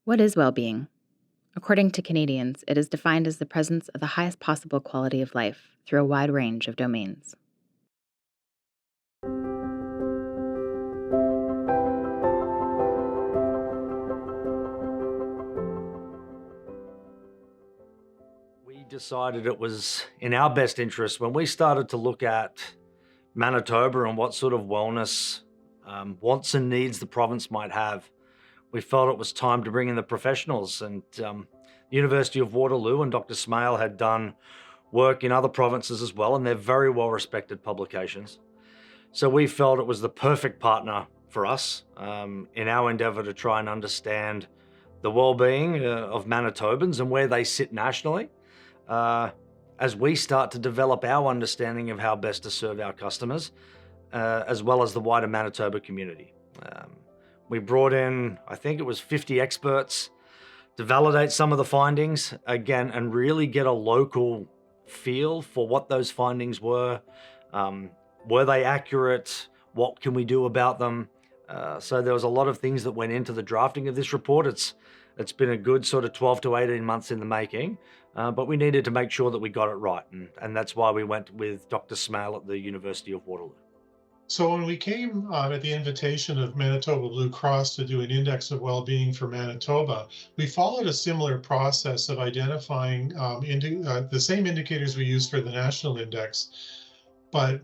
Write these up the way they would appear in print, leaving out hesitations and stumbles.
What is well-being? According to Canadians, it is defined as the presence of the highest possible quality of life through a wide range of domains. We decided it was in our best interest when we started to look at Manitoba and what sort of wellness wants and needs the province might have. We felt it was time to bring in the professionals, and the University of Waterloo and Dr. Smale had done work in other provinces as well, and they're very well respected publications. So we felt it was the perfect partner for us in our endeavour to try and understand the well-being of Manitobans and where they sit nationally, uh, as we start to develop our understanding of how best to serve our customers, as well as the wider Manitoba community. Um, we brought in, I think it was 50 experts to validate some of the findings again and really get a local feel for what those findings were. Um, were they accurate? What can we do about them? So there was a lot of things that went into the drafting of this report. It's been a good sort of 12 to 18 months in the making, but we needed to make sure that we got it right, and that's why we went with Dr. Smale at the University of Waterloo. So when we came at the invitation of Manitoba Blue Cross to do an index of well-being for Manitoba, we followed a similar process of identifying the same indicators we use for the national index, but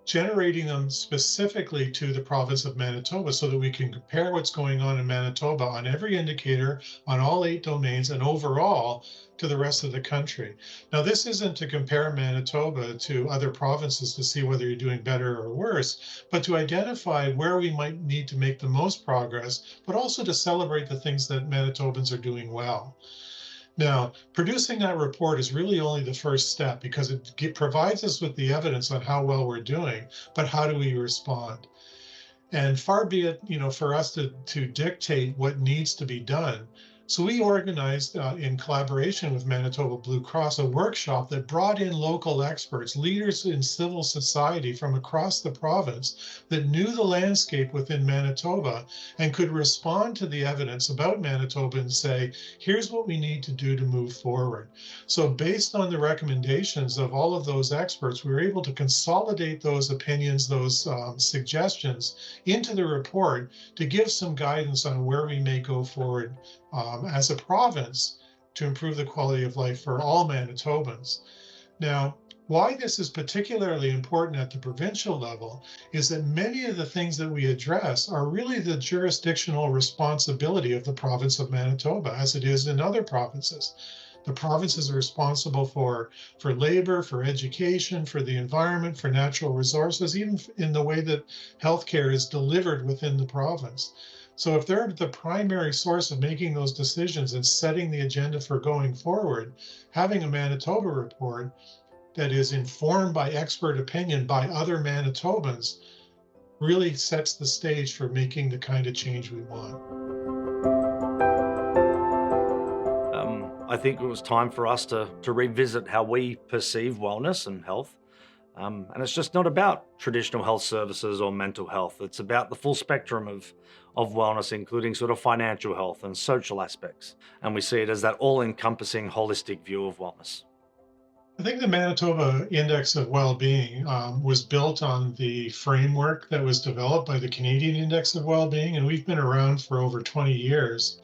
generating them specifically to the province of Manitoba so that we can compare what's going on in Manitoba on every indicator, on all 8 domains, and overall to the rest of the country. Now, this isn't to compare Manitoba to other provinces to see whether you're doing better or worse, but to identify where we might need to make the most progress, but also to celebrate the things that Manitobans are doing well. Now, producing that report is really only the first step because it provides us with the evidence on how well we're doing, but how do we respond? And far be it, for us to dictate what needs to be done. So we organized in collaboration with Manitoba Blue Cross a workshop that brought in local experts, leaders in civil society from across the province that knew the landscape within Manitoba and could respond to the evidence about Manitoba and say, here's what we need to do to move forward. So based on the recommendations of all of those experts, we were able to consolidate those opinions, those suggestions into the report to give some guidance on where we may go forward as a province to improve the quality of life for all Manitobans. Now, why this is particularly important at the provincial level is that many of the things that we address are really the jurisdictional responsibility of the province of Manitoba, as it is in other provinces. The provinces are responsible for labor, for education, for the environment, for natural resources, even in the way that healthcare is delivered within the province. So if they're the primary source of making those decisions and setting the agenda for going forward, having a Manitoba report that is informed by expert opinion by other Manitobans really sets the stage for making the kind of change we want. I think it was time for us to revisit how we perceive wellness and health. And it's just not about traditional health services or mental health. It's about the full spectrum of wellness, including sort of financial health and social aspects. And we see it as that all encompassing holistic view of wellness. I think the Manitoba Index of Wellbeing was built on the framework that was developed by the Canadian Index of Wellbeing, and we've been around for over 20 years.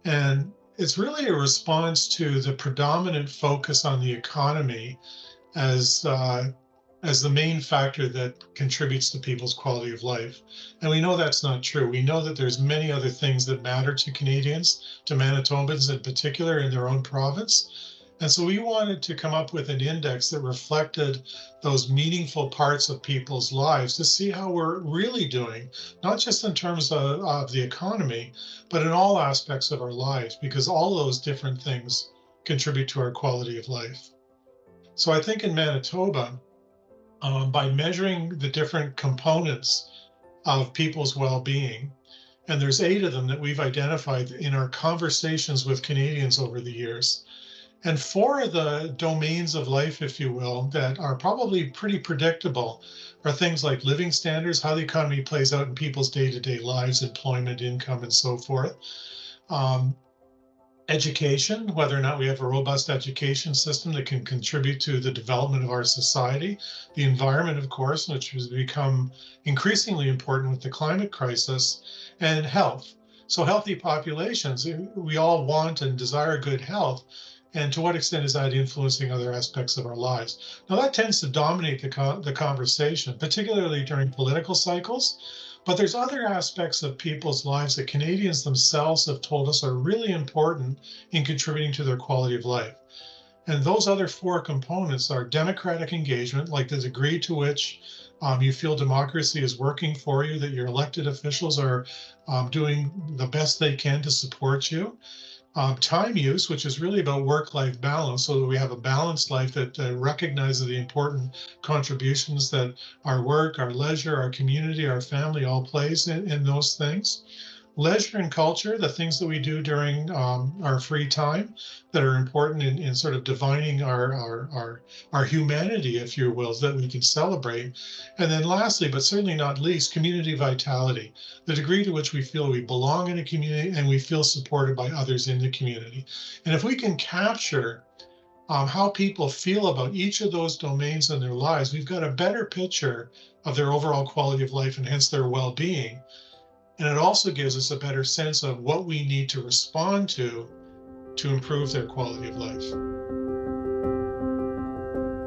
And it's really a response to the predominant focus on the economy as as the main factor that contributes to people's quality of life. And we know that's not true. We know that there's many other things that matter to Canadians, to Manitobans in particular in their own province. And so we wanted to come up with an index that reflected those meaningful parts of people's lives to see how we're really doing, not just in terms of the economy, but in all aspects of our lives, because all those different things contribute to our quality of life. So I think in Manitoba, by measuring the different components of people's well-being, and there's 8 of them that we've identified in our conversations with Canadians over the years, And four of the domains of life, if you will, that are probably pretty predictable are things like living standards, how the economy plays out in people's day to day lives, employment, income, and so forth. Um, Education, whether or not we have a robust education system that can contribute to the development of our society. The environment, of course, which has become increasingly important with the climate crisis, and health. So, healthy populations, we all want and desire good health. And to what extent is that influencing other aspects of our lives? Now, that tends to dominate the conversation, particularly during political cycles. But there's other aspects of people's lives that Canadians themselves have told us are really important in contributing to their quality of life. And those other four components are democratic engagement, like the degree to which you feel democracy is working for you, that your elected officials are doing the best they can to support you. Time use, which is really about work-life balance, so that we have a balanced life that recognizes the important contributions that our work, our leisure, our community, our family all plays in those things. Leisure and culture, the things that we do during our free time that are important in sort of divining our humanity, if you will, so that we can celebrate. And then lastly, but certainly not least, community vitality, the degree to which we feel we belong in a community and we feel supported by others in the community. And if we can capture how people feel about each of those domains in their lives, we've got a better picture of their overall quality of life and hence their well-being. And it also gives us a better sense of what we need to respond to improve their quality of life.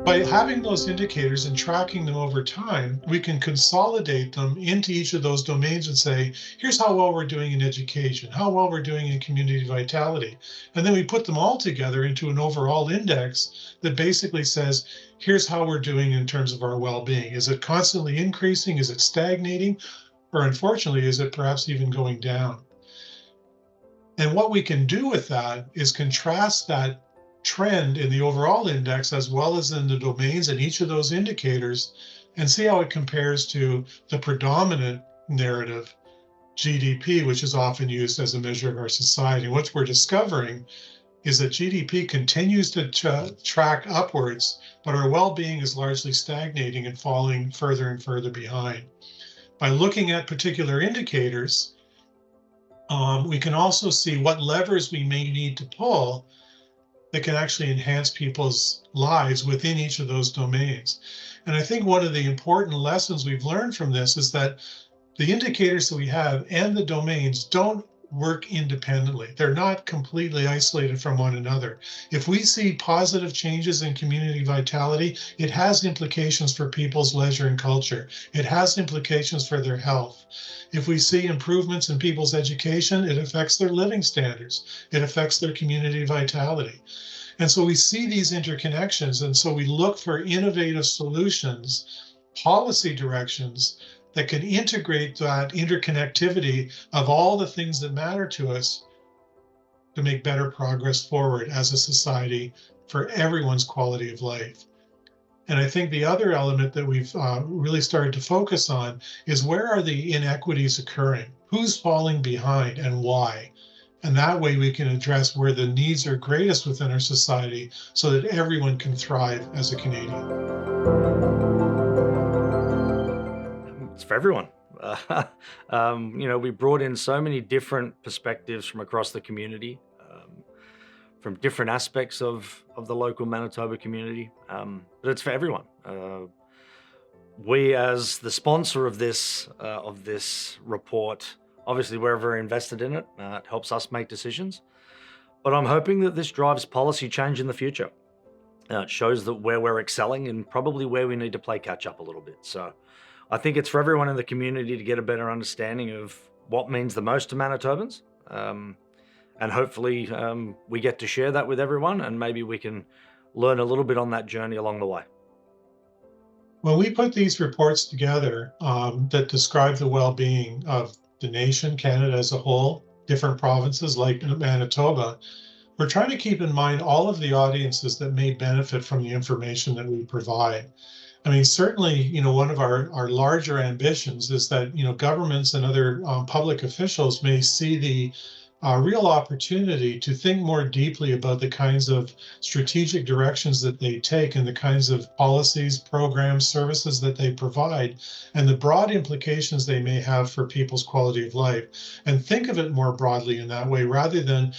By having those indicators and tracking them over time, we can consolidate them into each of those domains and say, here's how well we're doing in education, how well we're doing in community vitality. And then we put them all together into an overall index that basically says, here's how we're doing in terms of our well-being. Is it constantly increasing? Is it stagnating? Or unfortunately, is it perhaps even going down? And what we can do with that is contrast that trend in the overall index as well as in the domains in each of those indicators and see how it compares to the predominant narrative, GDP, which is often used as a measure of our society. And what we're discovering is that GDP continues to track upwards, but our well-being is largely stagnating and falling further and further behind. By looking at particular indicators, we can also see what levers we may need to pull that can actually enhance people's lives within each of those domains. And I think one of the important lessons we've learned from this is that the indicators that we have and the domains don't work independently. They're not completely isolated from one another. If we see positive changes in community vitality, it has implications for people's leisure and culture. It has implications for their health. If we see improvements in people's education, it affects their living standards. It affects their community vitality. And so we see these interconnections, and so we look for innovative solutions, policy directions that can integrate that interconnectivity of all the things that matter to us to make better progress forward as a society for everyone's quality of life. And I think the other element that we've really started to focus on is where are the inequities occurring? Who's falling behind and why? And that way we can address where the needs are greatest within our society so that everyone can thrive as a Canadian. It's for everyone. We brought in so many different perspectives from across the community, from different aspects of the local Manitoba community, but it's for everyone. We, as the sponsor of this report, obviously we're very invested in it. It helps us make decisions, but I'm hoping that this drives policy change in the future. It shows that where we're excelling and probably where we need to play catch up a little bit. So I think it's for everyone in the community to get a better understanding of what means the most to Manitobans. And hopefully we get to share that with everyone, and maybe we can learn a little bit on that journey along the way. When we put these reports together that describe the well-being of the nation, Canada as a whole, different provinces like Manitoba, we're trying to keep in mind all of the audiences that may benefit from the information that we provide. I mean, certainly, one of our larger ambitions is that, governments and other public officials may see the a real opportunity to think more deeply about the kinds of strategic directions that they take and the kinds of policies, programs, services that they provide, and the broad implications they may have for people's quality of life. And think of it more broadly in that way, rather than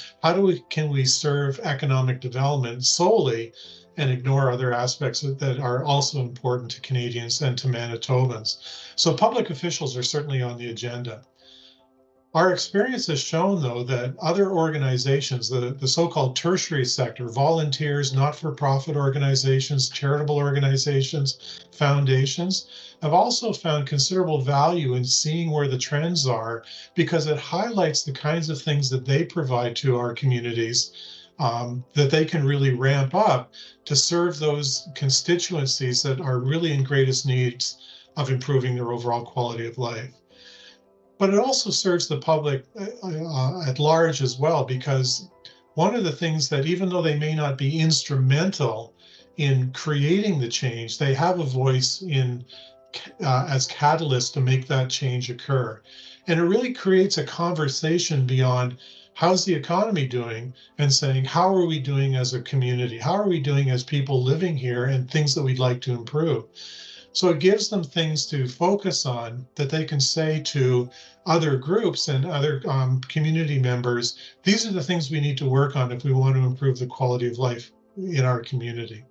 can we serve economic development solely and ignore other aspects that are also important to Canadians and to Manitobans. So public officials are certainly on the agenda. Our experience has shown, though, that other organizations, the so-called tertiary sector, volunteers, not-for-profit organizations, charitable organizations, foundations, have also found considerable value in seeing where the trends are because it highlights the kinds of things that they provide to our communities that they can really ramp up to serve those constituencies that are really in greatest needs of improving their overall quality of life. But it also serves the public at large as well, because one of the things that, even though they may not be instrumental in creating the change, they have a voice in as catalysts to make that change occur. And it really creates a conversation beyond how's the economy doing and saying, how are we doing as a community? How are we doing as people living here and things that we'd like to improve? So it gives them things to focus on that they can say to other groups and other community members, these are the things we need to work on if we want to improve the quality of life in our community.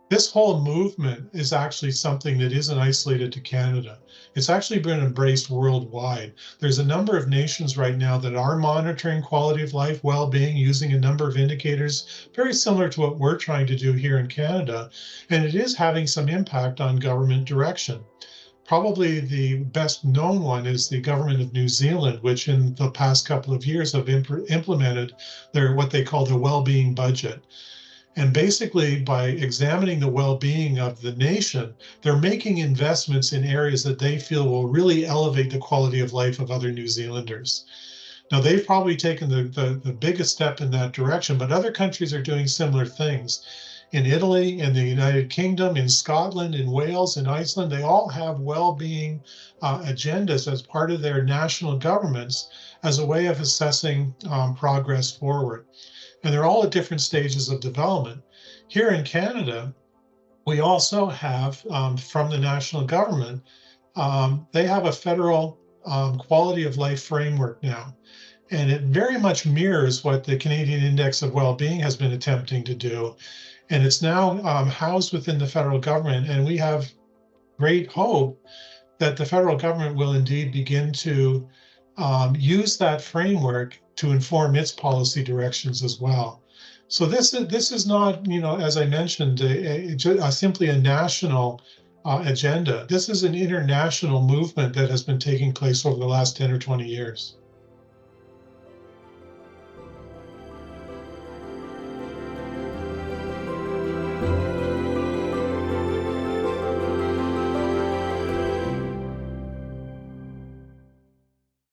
This whole movement is actually something that isn't isolated to Canada. It's actually been embraced worldwide. There's a number of nations right now that are monitoring quality of life, well-being, using a number of indicators very similar to what we're trying to do here in Canada, and it is having some impact on government direction. Probably the best known one is the government of New Zealand, which in the past couple of years have implemented what they call the well-being budget. And basically, by examining the well-being of the nation, they're making investments in areas that they feel will really elevate the quality of life of other New Zealanders. Now, they've probably taken the biggest step in that direction, but other countries are doing similar things. In Italy, in the United Kingdom, in Scotland, in Wales, in Iceland, they all have well-being agendas as part of their national governments as a way of assessing progress forward. And they're all at different stages of development. Here in Canada, we also have from the national government, they have a federal quality of life framework now. And it very much mirrors what the Canadian Index of Wellbeing has been attempting to do. And it's now housed within the federal government. And we have great hope that the federal government will indeed begin to use that framework to inform its policy directions as well. So this is not, as I mentioned, simply a national agenda. This is an international movement that has been taking place over the last 10 or 20 years.